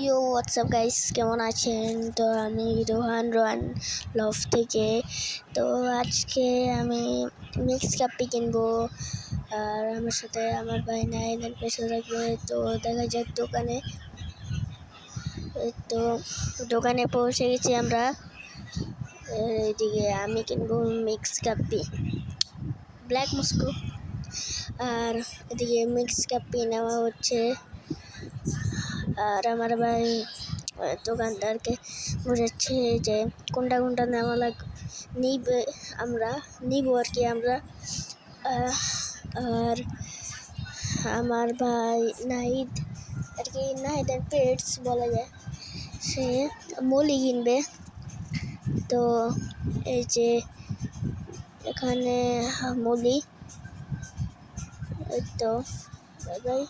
ইয়ো WhatsApp guys, কেমন আছেন? তো আমি রোহান লভ থেকে। তো আজকে আমি মিক্স কাপি কিনবো, আর আমার সাথে আমার ভাই নাইদের পেছনে থাকবে। তো দেখা যাক দোকানে। তো দোকানে পৌঁছে গেছি আমরা। এইদিকে আমি কিনবো মিক্স কাপি ব্ল্যাক মস্কো, আর এদিকে মিক্স কাপি নেওয়া হচ্ছে। আর আমার ভাই দোকানদারকে বোঝাচ্ছে যে কোনটা কোনটা নেওয়া নিবে, আমরা নিব আর কি আমরা। আর আমার ভাই নাহিদ আর কি, নাহিদের পেটস বলা যায়, সে মলি কিনবে। তো এই যে এখানে মলি, এই তো বাই বাই।